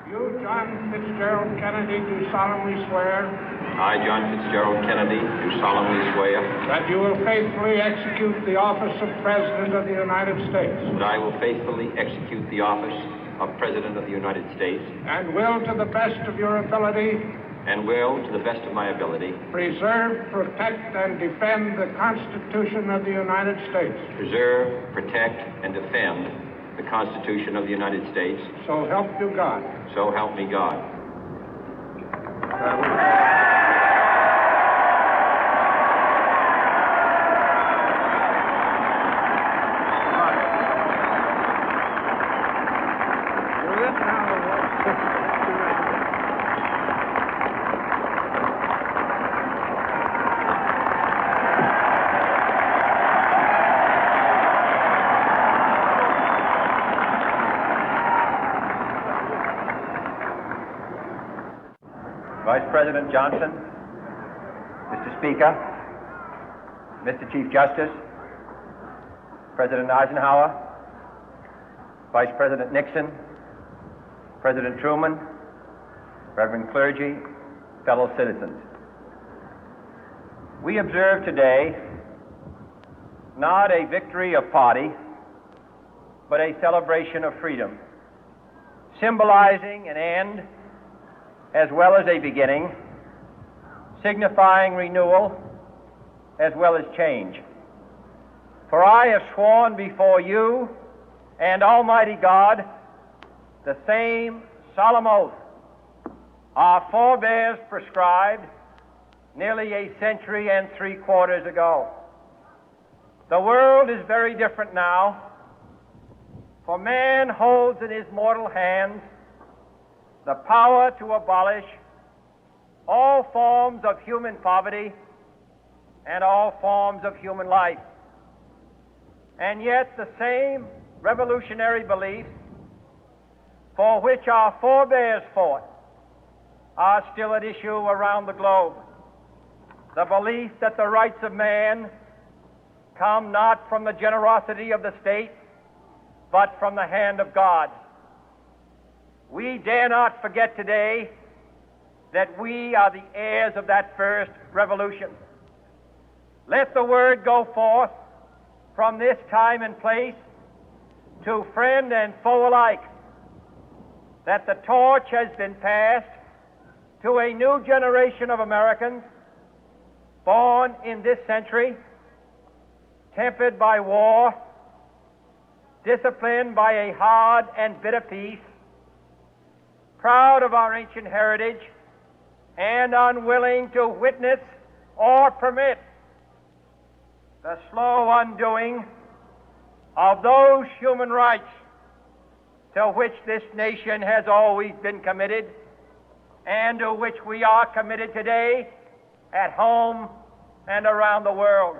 You, John Fitzgerald Kennedy, do solemnly swear I, John Fitzgerald Kennedy, do solemnly swear that you will faithfully execute the office of President of the United States that I will faithfully execute the office of President of the United States and will, to the best of your ability, and will, to the best of my ability, preserve, protect, and defend the Constitution of the United States. preserve, protect, and defend the Constitution of the United States. So help you God. So help me God. Vice President Johnson, Mr. Speaker, Mr. Chief Justice, President Eisenhower, Vice President Nixon, President Truman, Reverend clergy, fellow citizens. We observe today not a victory of party, but a celebration of freedom, symbolizing an end as well as a beginning, signifying renewal as well as change. For I have sworn before you and Almighty God the same solemn oath our forebears prescribed nearly a century and 3/4 ago. The world is very different now, for man holds in his mortal hands the power to abolish all forms of human poverty and all forms of human life. And yet the same revolutionary beliefs for which our forebears fought are still at issue around the globe. The belief that the rights of man come not from the generosity of the state, but from the hand of God. We dare not forget today that we are the heirs of that first revolution. Let the word go forth from this time and place to friend and foe alike that the torch has been passed to a new generation of Americans born in this century, tempered by war, disciplined by a hard and bitter peace, proud of our ancient heritage, and unwilling to witness or permit the slow undoing of those human rights to which this nation has always been committed and to which we are committed today at home and around the world.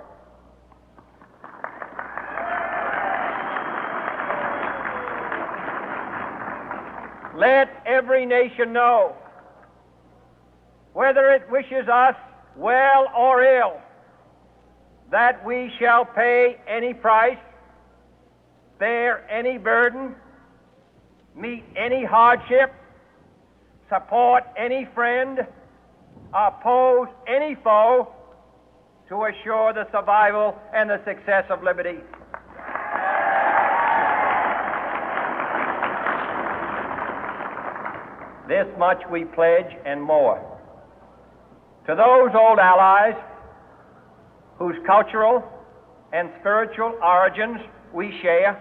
Let every nation know, whether it wishes us well or ill, that we shall pay any price, bear any burden, meet any hardship, support any friend, oppose any foe to assure the survival and the success of liberty. This much we pledge and more. To those old allies whose cultural and spiritual origins we share,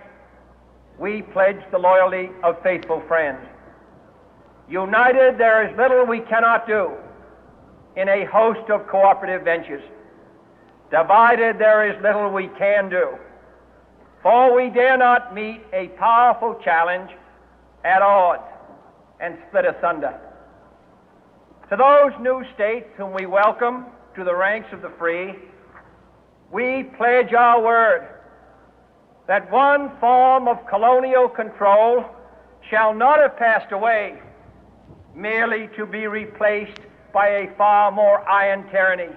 we pledge the loyalty of faithful friends. United, there is little we cannot do in a host of cooperative ventures. Divided, there is little we can do, for we dare not meet a powerful challenge at odds and split asunder. To those new states whom we welcome to the ranks of the free, we pledge our word that one form of colonial control shall not have passed away, merely to be replaced by a far more iron tyranny.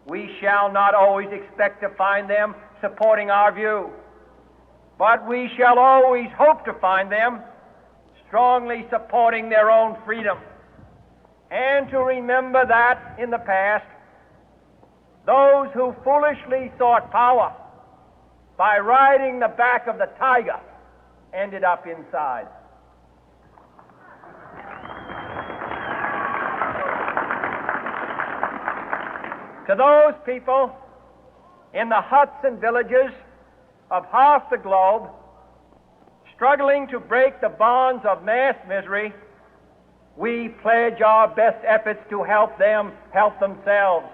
We shall not always expect to find them supporting our view, but we shall always hope to find them strongly supporting their own freedom, and to remember that in the past, those who foolishly sought power by riding the back of the tiger ended up inside. To those people in the huts and villages of half the globe struggling to break the bonds of mass misery, we pledge our best efforts to help them help themselves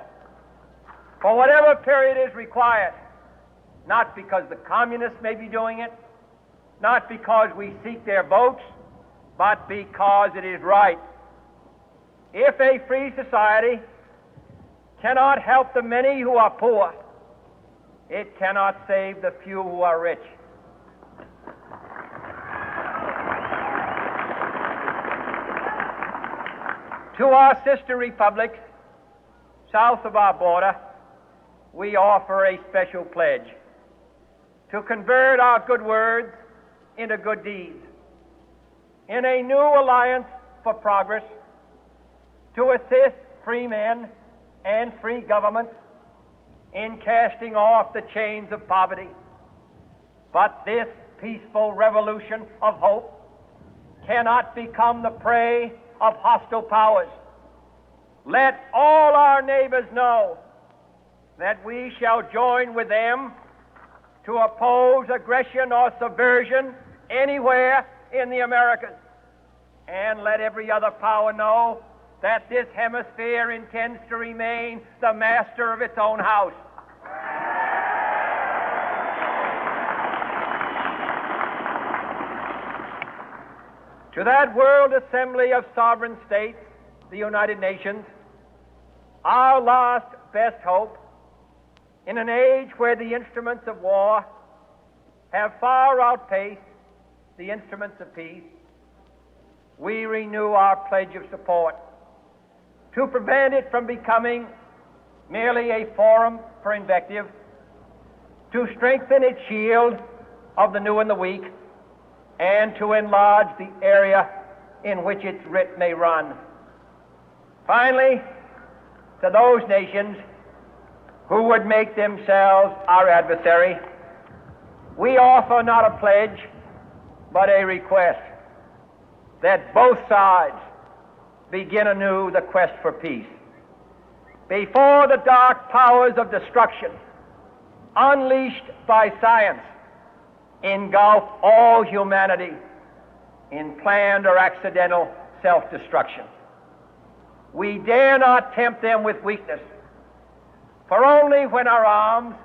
for whatever period is required, not because the communists may be doing it, not because we seek their votes, but because it is right. If a free society cannot help the many who are poor, it cannot save the few who are rich. To our sister republics south of our border, we offer a special pledge to convert our good words into good deeds, in a new alliance for progress, to assist free men and free governments in casting off the chains of poverty. But this peaceful revolution of hope cannot become the prey of hostile powers. Let all our neighbors know that we shall join with them to oppose aggression or subversion anywhere in the Americas. And let every other power know that this hemisphere intends to remain the master of its own house. To that World Assembly of Sovereign States, the United Nations, our last best hope, in an age where the instruments of war have far outpaced the instruments of peace, we renew our pledge of support to prevent it from becoming merely a forum for invective, to strengthen its shield of the new and the weak, and to enlarge the area in which its writ may run. Finally, to those nations who would make themselves our adversary, we offer not a pledge, but a request that both sides begin anew the quest for peace. Before the dark powers of destruction, unleashed by science, engulf all humanity in planned or accidental self-destruction, we dare not tempt them with weakness, for only when our arms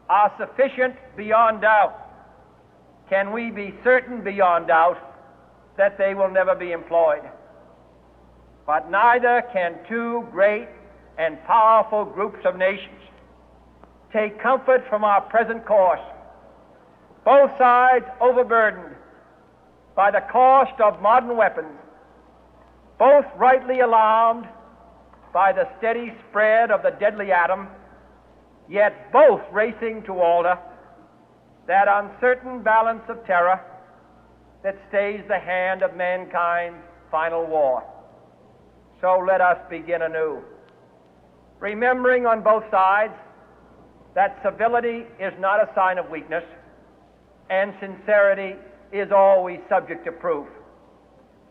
are sufficient beyond doubt can we be certain beyond doubt that they will never be employed. But neither can two great and powerful groups of nations take comfort from our present course, both sides overburdened by the cost of modern weapons, both rightly alarmed by the steady spread of the deadly atom, yet both racing to alter that uncertain balance of terror that stays the hand of mankind's final war. So let us begin anew, remembering on both sides that civility is not a sign of weakness, and sincerity is always subject to proof.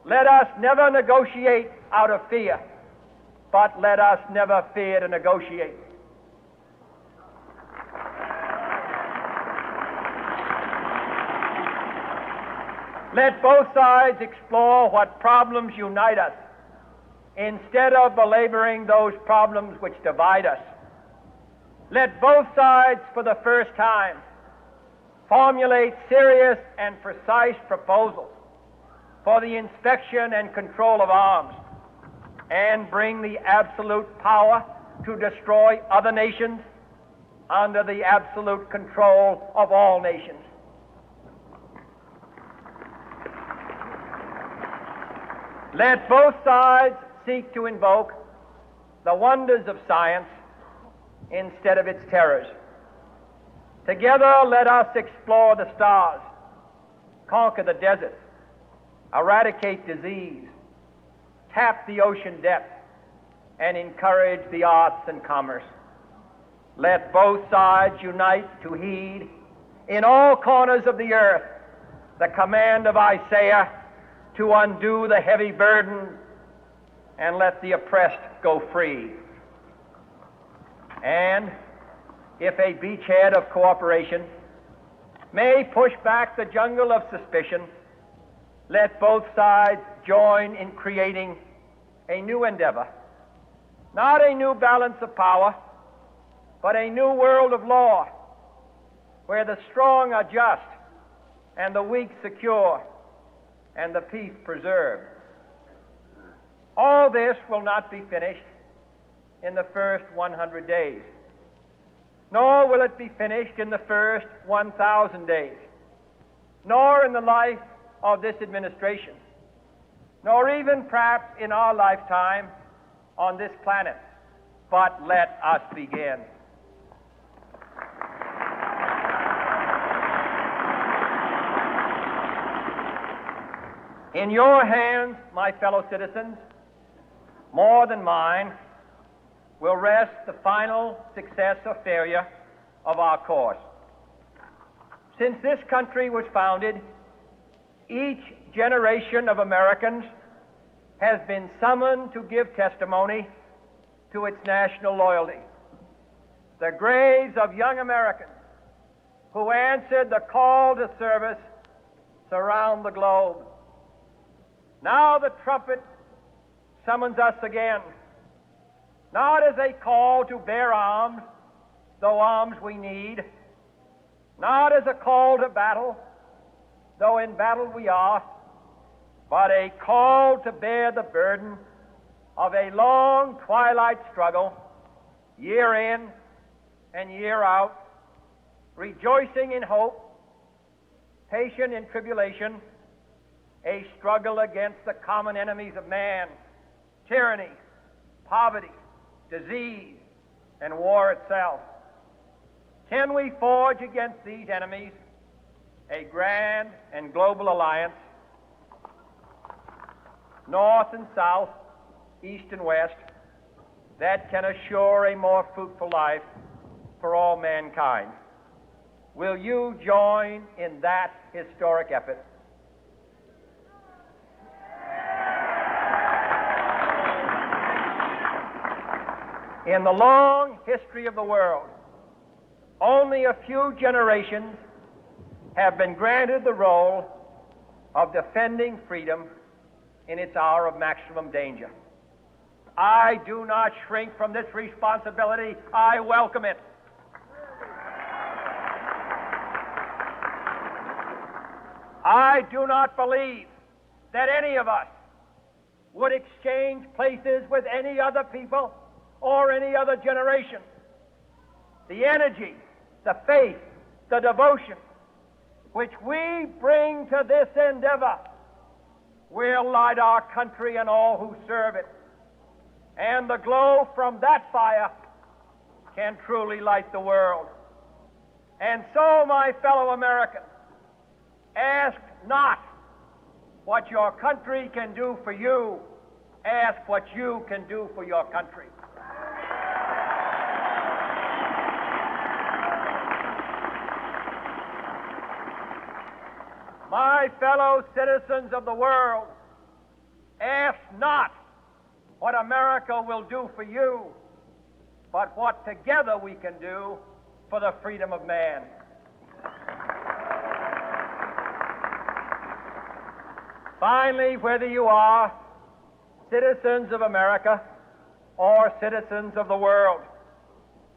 Let us never negotiate out of fear, but let us never fear to negotiate. Let both sides explore what problems unite us, instead of belaboring those problems which divide us. Let both sides, for the first time, formulate serious and precise proposals for the inspection and control of arms, and bring the absolute power to destroy other nations under the absolute control of all nations. Let both sides seek to invoke the wonders of science instead of its terrors. Together, let us explore the stars, conquer the deserts, eradicate disease, tap the ocean depth, and encourage the arts and commerce. Let both sides unite to heed in all corners of the earth the command of Isaiah to undo the heavy burden and let the oppressed go free. And if a beachhead of cooperation may push back the jungle of suspicion, let both sides join in creating a new endeavor, not a new balance of power, but a new world of law, where the strong are just and the weak secure and the peace preserved. All this will not be finished in the first 100 days, nor will it be finished in the first 1,000 days, nor in the life of this administration, nor even perhaps in our lifetime on this planet. But let us begin. In your hands, my fellow citizens, more than mine, will rest the final success or failure of our course. Since this country was founded, each generation of Americans has been summoned to give testimony to its national loyalty. The graves of young Americans who answered the call to service surround the globe. Now the trumpet summons us again, not as a call to bear arms, though arms we need, not as a call to battle, though in battle we are, but a call to bear the burden of a long twilight struggle, year in and year out, rejoicing in hope, patient in tribulation, a struggle against the common enemies of man, tyranny, poverty, disease, and war itself. Can we forge against these enemies a grand and global alliance, north and south, east and west, that can assure a more fruitful life for all mankind? Will you join in that historic effort? In the long history of the world, only a few generations have been granted the role of defending freedom in its hour of maximum danger. I do not shrink from this responsibility. I welcome it. I do not believe that any of us would exchange places with any other people or any other generation. The energy, the faith, the devotion which we bring to this endeavor will light our country and all who serve it. And the glow from that fire can truly light the world. And so, my fellow Americans, ask not what your country can do for you. Ask what you can do for your country. My fellow citizens of the world, ask not what America will do for you, but what together we can do for the freedom of man. Finally, whether you are citizens of America or citizens of the world,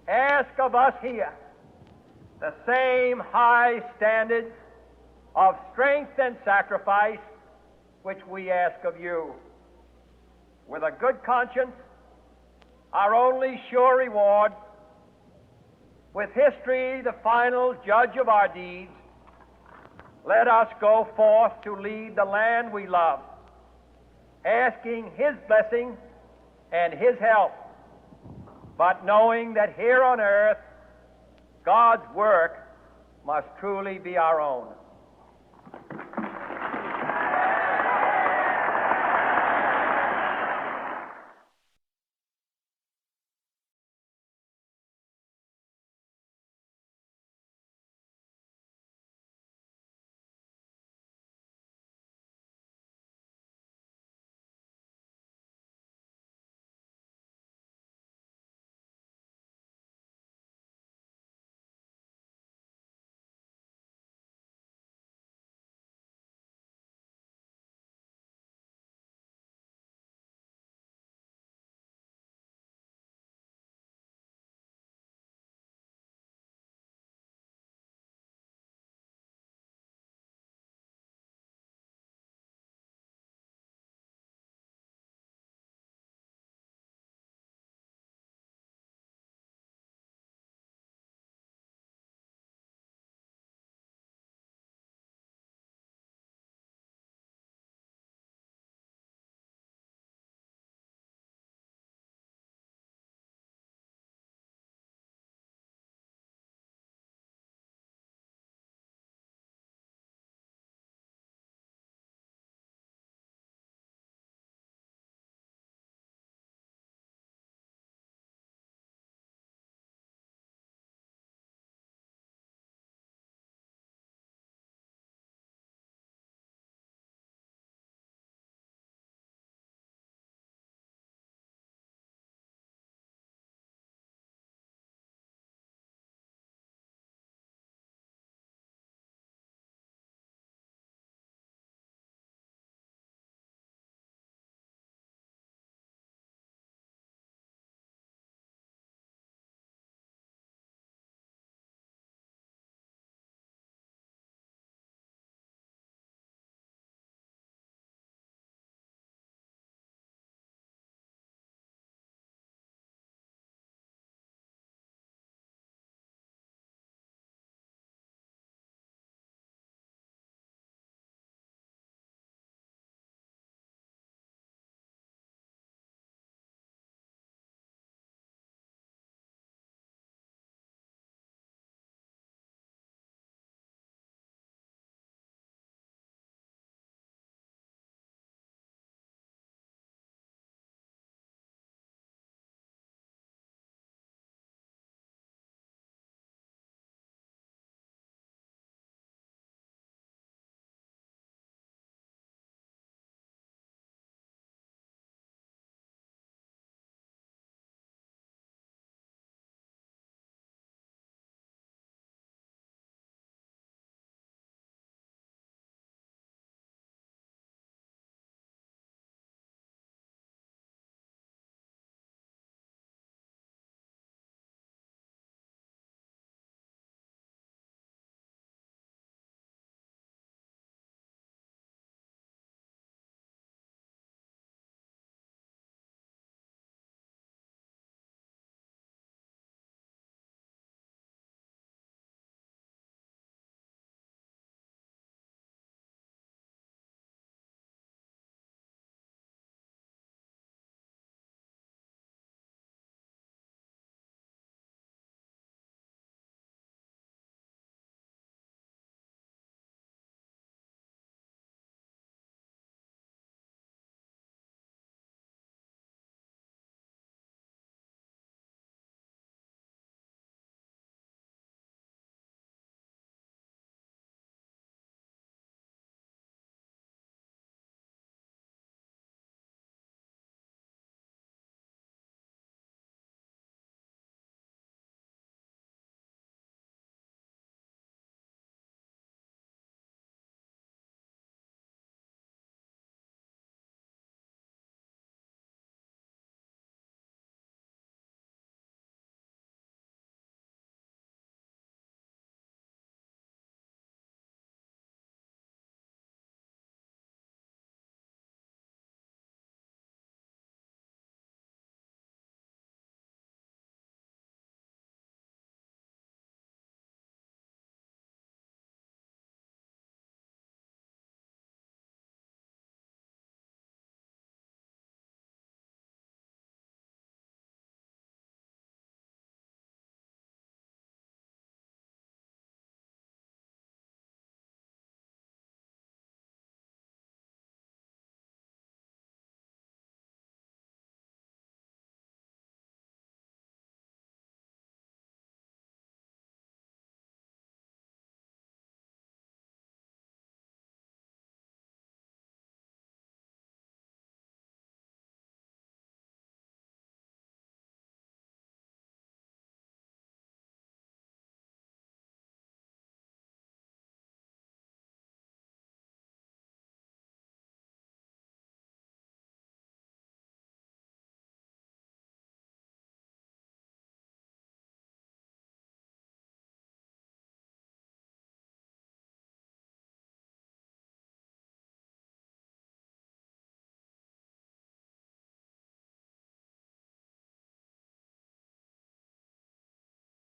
ask of us here the same high standards of strength and sacrifice which we ask of you. With a good conscience, our only sure reward, with history the final judge of our deeds, let us go forth to lead the land we love, asking His blessing and His help, but knowing that here on earth God's work must truly be our own.